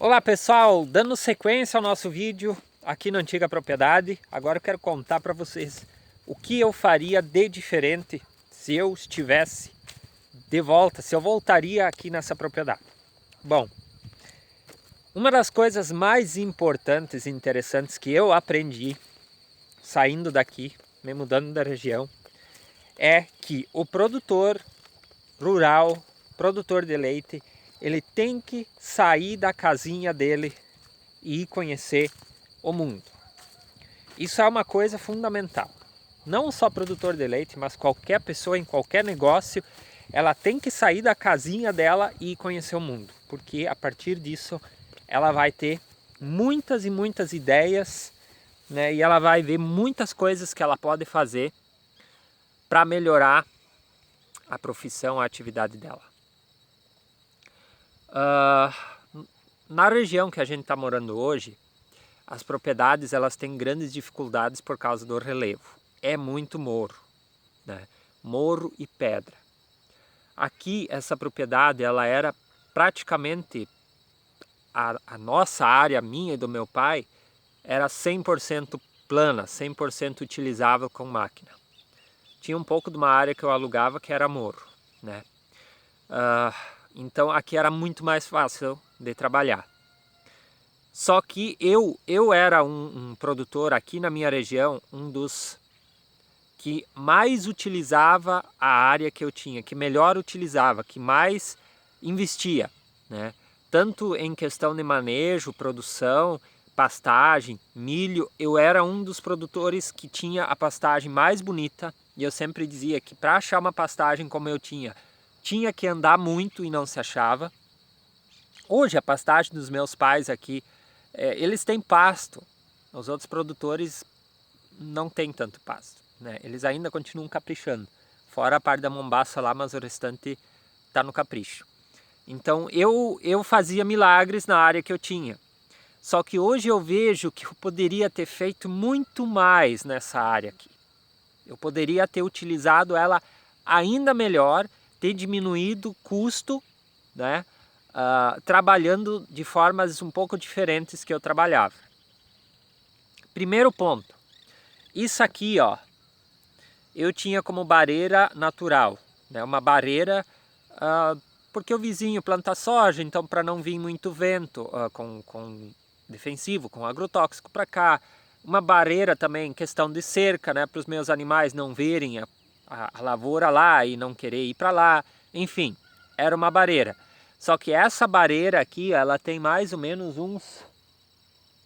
Olá pessoal, dando sequência ao nosso vídeo aqui na antiga propriedade. Agora eu quero contar para vocês o que eu faria de diferente se eu estivesse de volta, se eu voltaria aqui nessa propriedade. Bom, uma das coisas mais importantes e interessantes que eu aprendi saindo daqui, me mudando da região, é que o produtor rural, produtor de leite, ele tem que sair da casinha dele e ir conhecer o mundo. Isso é uma coisa fundamental. Não só produtor de leite, mas qualquer pessoa em qualquer negócio, ela tem que sair da casinha dela e ir conhecer o mundo. Porque a partir disso, ela vai ter muitas e muitas ideias, né? E ela vai ver muitas coisas que ela pode fazer para melhorar a profissão, a atividade dela. Na região que a gente está morando hoje, as propriedades elas têm grandes dificuldades por causa do relevo. É muito morro, né? Morro e pedra. Aqui essa propriedade ela era praticamente a nossa área, minha e do meu pai, era 100% plana, 100% utilizável com máquina. Tinha um pouco de uma área que eu alugava que era morro, né? Então aqui era muito mais fácil de trabalhar. Só que eu era um produtor aqui na minha região, um dos que mais utilizava a área que eu tinha, que melhor utilizava, que mais investia, né? Tanto em questão de manejo, produção, pastagem, milho, eu era um dos produtores que tinha a pastagem mais bonita e eu sempre dizia que para achar uma pastagem como eu tinha que andar muito e não se achava. Hoje a pastagem dos meus pais aqui, eles têm pasto, os outros produtores não têm tanto pasto, né? Eles ainda continuam caprichando, fora a parte da mombaça lá, mas o restante está no capricho. Então eu fazia milagres na área que eu tinha, só que hoje eu vejo que eu poderia ter feito muito mais nessa área aqui. Eu poderia ter utilizado ela ainda melhor, ter diminuído o custo, né? Trabalhando de formas um pouco diferentes que eu trabalhava. Primeiro ponto, isso aqui, ó, eu tinha como barreira natural, né? Uma barreira porque o vizinho planta soja, então para não vir muito vento com defensivo, com agrotóxico para cá. Uma barreira também, questão de cerca, né? Para os meus animais não verem a lavoura lá e não querer ir para lá. Enfim, era uma barreira. Só que essa barreira aqui, ela tem mais ou menos uns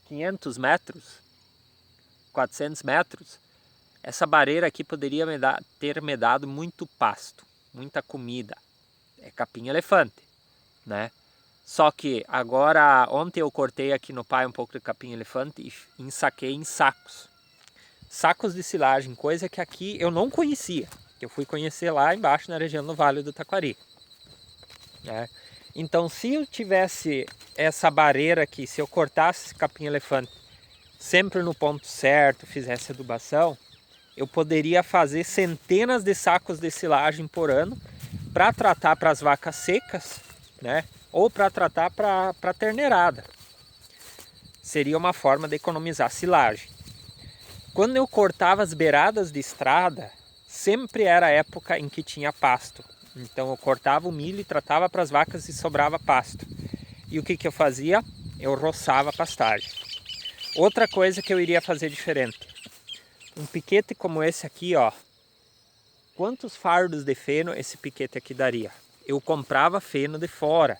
500 metros, 400 metros. Essa barreira aqui poderia ter me dado muito pasto, muita comida. É capim-elefante, né? Só que agora, ontem eu cortei aqui no pai um pouco de capim-elefante e ensaquei em sacos. Sacos de silagem, coisa que aqui eu não conhecia. Eu fui conhecer lá embaixo na região do Vale do Taquari, né? Então, se eu tivesse essa barreira aqui, se eu cortasse esse capim-elefante sempre no ponto certo, fizesse adubação, eu poderia fazer centenas de sacos de silagem por ano para tratar para as vacas secas, né? Ou para tratar para a terneirada. Seria uma forma de economizar silagem. Quando eu cortava as beiradas de estrada, sempre era a época em que tinha pasto. Então eu cortava o milho e tratava para as vacas e sobrava pasto. E o que eu fazia? Eu roçava a pastagem. Outra coisa que eu iria fazer diferente. Um piquete como esse aqui, ó. Quantos fardos de feno esse piquete aqui daria? Eu comprava feno de fora.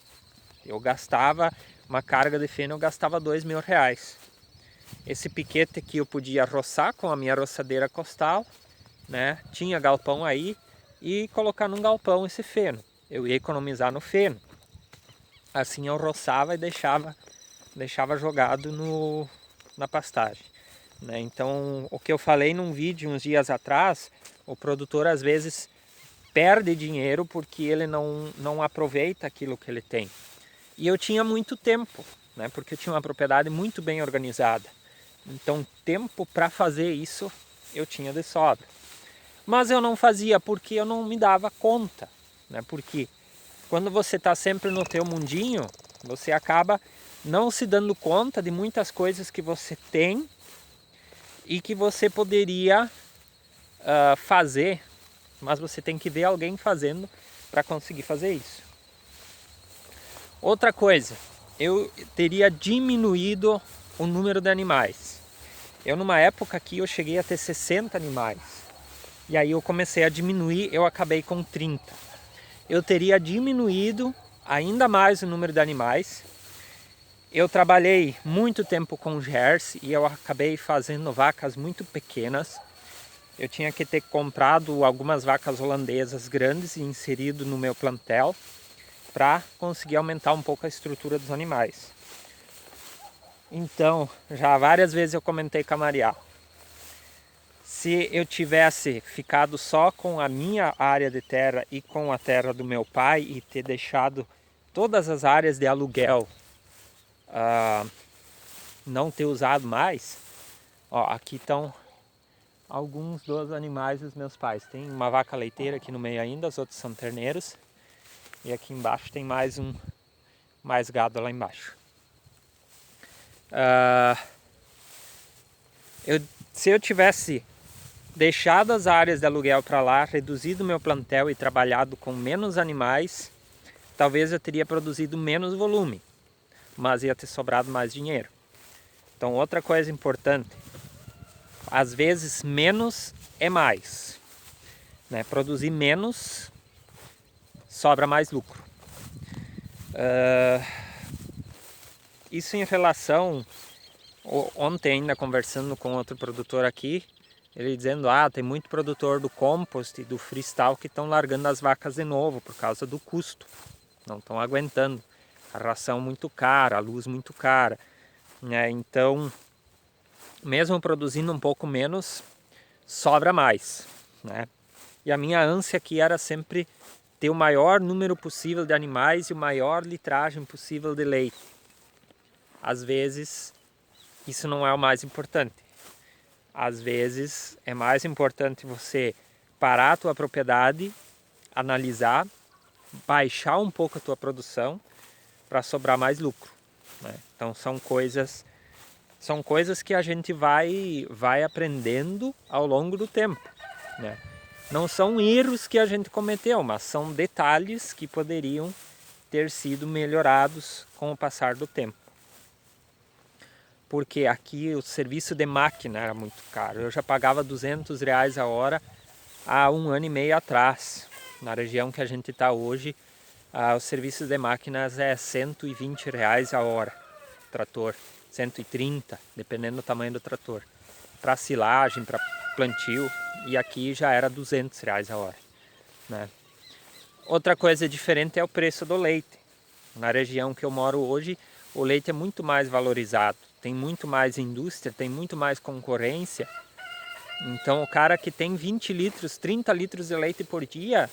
Eu gastava uma carga de feno, eu gastava R$2.000. Esse piquete aqui eu podia roçar com a minha roçadeira costal, né? Tinha galpão aí e colocar num galpão esse feno. Eu ia economizar no feno. Assim eu roçava e deixava jogado na pastagem, né? Então o que eu falei num vídeo uns dias atrás, o produtor às vezes perde dinheiro porque ele não aproveita aquilo que ele tem. E eu tinha muito tempo, né? Porque eu tinha uma propriedade muito bem organizada. Então tempo para fazer isso eu tinha de sobra. Mas eu não fazia porque eu não me dava conta, né? Porque quando você está sempre no teu mundinho, Você acaba não se dando conta de muitas coisas que você tem e que você poderia fazer, mas você tem que ver alguém fazendo para conseguir fazer isso. Outra coisa, eu teria diminuído o número de animais. Eu numa época aqui eu cheguei a ter 60 animais. E aí eu comecei a diminuir, eu acabei com 30. Eu teria diminuído ainda mais o número de animais. Eu trabalhei muito tempo com jersey e eu acabei fazendo vacas muito pequenas. Eu tinha que ter comprado algumas vacas holandesas grandes e inserido no meu plantel para conseguir aumentar um pouco a estrutura dos animais. Então, já várias vezes eu comentei com a Maria, se eu tivesse ficado só com a minha área de terra e com a terra do meu pai e ter deixado todas as áreas de aluguel, não ter usado mais, ó, aqui estão alguns dos animais dos meus pais. Tem uma vaca leiteira aqui no meio ainda, os outros são terneiros. E aqui embaixo tem mais gado lá embaixo. Se eu tivesse deixado as áreas de aluguel para lá, reduzido meu plantel e trabalhado com menos animais, talvez eu teria produzido menos volume, mas ia ter sobrado mais dinheiro. Então outra coisa importante, às vezes menos é mais, né? Produzir menos sobra mais lucro. Isso em relação, ontem ainda conversando com outro produtor aqui, ele dizendo, tem muito produtor do compost e do freestyle que estão largando as vacas de novo por causa do custo, não estão aguentando, a ração muito cara, a luz muito cara, né? Então, mesmo produzindo um pouco menos, sobra mais, né? E a minha ânsia aqui era sempre ter o maior número possível de animais e o maior litragem possível de leite. Às vezes, isso não é o mais importante. Às vezes, é mais importante você parar a tua propriedade, analisar, baixar um pouco a tua produção para sobrar mais lucro, né? Então, são coisas que a gente vai aprendendo ao longo do tempo, né? Não são erros que a gente cometeu, mas são detalhes que poderiam ter sido melhorados com o passar do tempo. Porque aqui o serviço de máquina era muito caro. Eu já pagava R$200 a hora há 1 ano e meio atrás. Na região que a gente está hoje, o serviço de máquinas é R$120 a hora. Trator, 130, dependendo do tamanho do trator. Para silagem, para plantio, e aqui já era R$200 a hora, né? Outra coisa diferente é o preço do leite. Na região que eu moro hoje, o leite é muito mais valorizado, tem muito mais indústria, tem muito mais concorrência. Então o cara que tem 20 litros, 30 litros de leite por dia,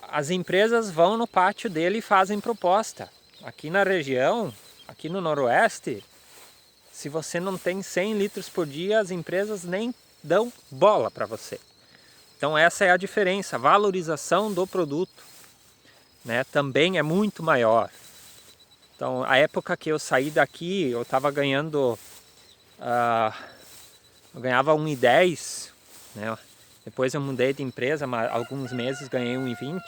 as empresas vão no pátio dele e fazem proposta. Aqui na região, aqui no Noroeste, se você não tem 100 litros por dia, as empresas nem dão bola para você. Então essa é a diferença, a valorização do produto, né, também é muito maior. Então a época que eu saí daqui, eu estava ganhando, eu ganhava 1,10, né? Depois eu mudei de empresa, mas alguns meses ganhei 1,20,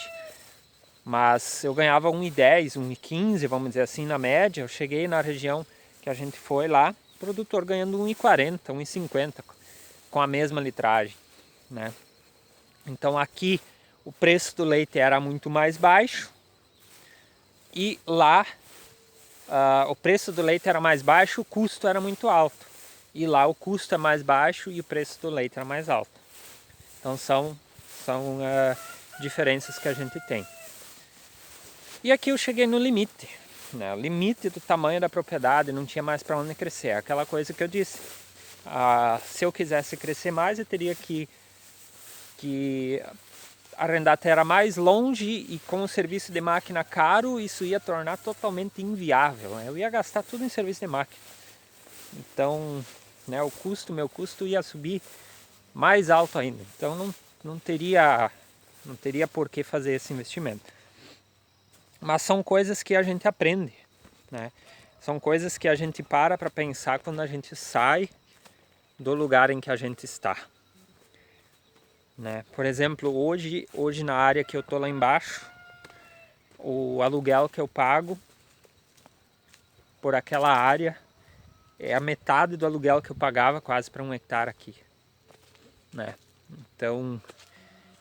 mas eu ganhava 1,10, 1,15, vamos dizer assim, na média. Eu cheguei na região que a gente foi lá, produtor ganhando 1,40, 1,50 com a mesma litragem, né? Então aqui o preço do leite era muito mais baixo e lá o preço do leite era mais baixo, o custo era muito alto. E lá o custo é mais baixo e o preço do leite era mais alto. Então são diferenças que a gente tem. E aqui eu cheguei no limite, né? O limite do tamanho da propriedade, não tinha mais para onde crescer. Aquela coisa que eu disse, se eu quisesse crescer mais, eu teria que arrendar terra mais longe, e com o serviço de máquina caro, isso ia tornar totalmente inviável, né? Eu ia gastar tudo em serviço de máquina. Então, né, meu custo ia subir mais alto ainda. Então não teria por que fazer esse investimento. Mas são coisas que a gente aprende, né? São coisas que a gente para pensar quando a gente sai do lugar em que a gente está, né? Por exemplo, hoje na área que eu tô lá embaixo, o aluguel que eu pago por aquela área é a metade do aluguel que eu pagava quase para 1 hectare aqui, né? Então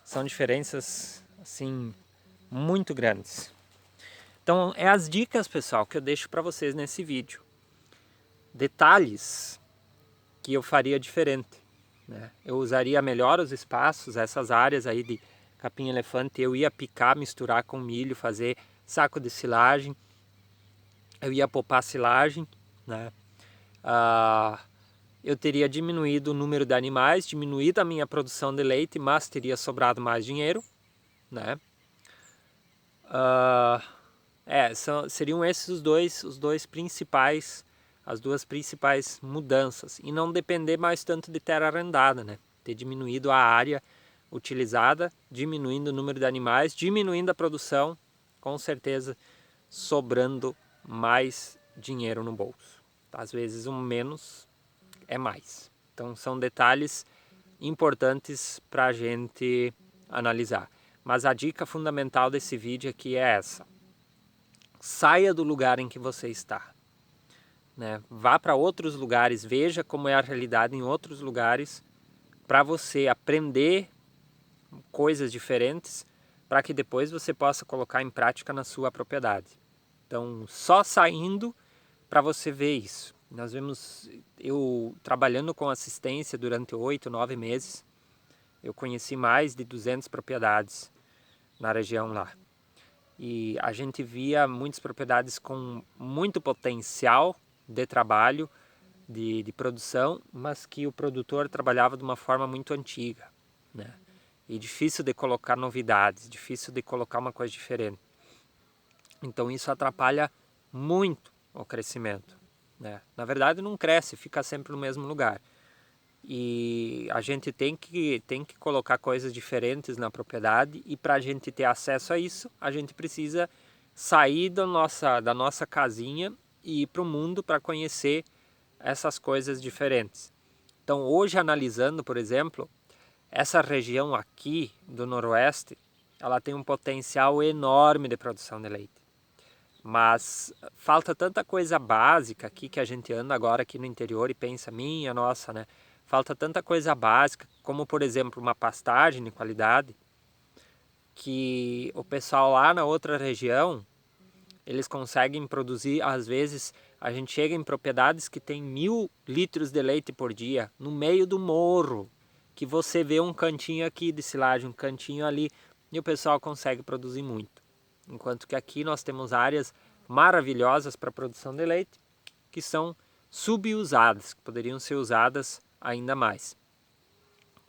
são diferenças assim muito grandes. Então é as dicas, pessoal, que eu deixo para vocês nesse vídeo. Detalhes que eu faria diferente, né? Eu usaria melhor os espaços, essas áreas aí de capim-elefante, eu ia picar, misturar com milho, fazer saco de silagem, eu ia poupar silagem, né? Eu teria diminuído o número de animais, diminuído a minha produção de leite, mas teria sobrado mais dinheiro, né? Seriam esses os dois principais, as duas principais mudanças. E não depender mais tanto de terra arrendada, né? Ter diminuído a área utilizada, diminuindo o número de animais, diminuindo a produção, com certeza sobrando mais dinheiro no bolso. Às vezes um menos é mais. Então são detalhes importantes para a gente analisar. Mas a dica fundamental desse vídeo aqui é essa: saia do lugar em que você está, né? Vá para outros lugares, veja como é a realidade em outros lugares, para você aprender coisas diferentes, para que depois você possa colocar em prática na sua propriedade. Então, só saindo para você ver isso. Nós vemos, eu trabalhando com assistência durante 8, 9 meses, eu conheci mais de 200 propriedades na região lá. E a gente via muitas propriedades com muito potencial de trabalho, de produção, mas que o produtor trabalhava de uma forma muito antiga, né? E difícil de colocar novidades, difícil de colocar uma coisa diferente. Então isso atrapalha muito o crescimento, né? Na verdade não cresce, fica sempre no mesmo lugar. E a gente tem que colocar coisas diferentes na propriedade, e para a gente ter acesso a isso, a gente precisa sair da nossa casinha e ir para o mundo para conhecer essas coisas diferentes. Então hoje, analisando, por exemplo, essa região aqui do Noroeste, ela tem um potencial enorme de produção de leite. Mas falta tanta coisa básica aqui, que a gente anda agora aqui no interior e pensa, minha nossa, né? Falta tanta coisa básica, como por exemplo uma pastagem de qualidade, que o pessoal lá na outra região, eles conseguem produzir. Às vezes a gente chega em propriedades que tem 1000 litros de leite por dia, no meio do morro, que você vê um cantinho aqui de silagem, um cantinho ali, e o pessoal consegue produzir muito. Enquanto que aqui nós temos áreas maravilhosas para produção de leite, que são subusadas, que poderiam ser usadas ainda mais.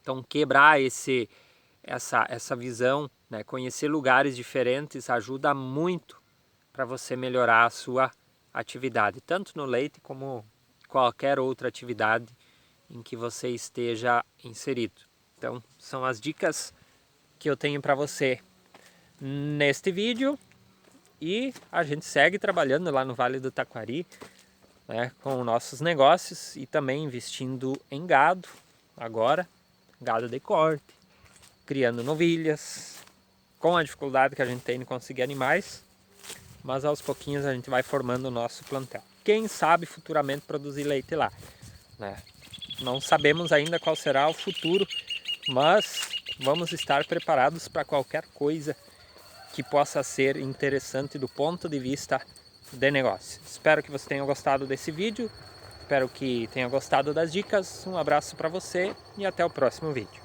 Então quebrar essa visão, né? Conhecer lugares diferentes ajuda muito para você melhorar a sua atividade, tanto no leite como qualquer outra atividade em que você esteja inserido. Então são as dicas que eu tenho para você neste vídeo, e a gente segue trabalhando lá no Vale do Taquari, né, com nossos negócios, e também investindo em gado agora, gado de corte, criando novilhas, com a dificuldade que a gente tem de conseguir animais, mas aos pouquinhos a gente vai formando o nosso plantel. Quem sabe futuramente produzir leite lá, né? Não sabemos ainda qual será o futuro, mas vamos estar preparados para qualquer coisa que possa ser interessante do ponto de vista de negócio. Espero que você tenha gostado desse vídeo, espero que tenha gostado das dicas. Um abraço para você e até o próximo vídeo.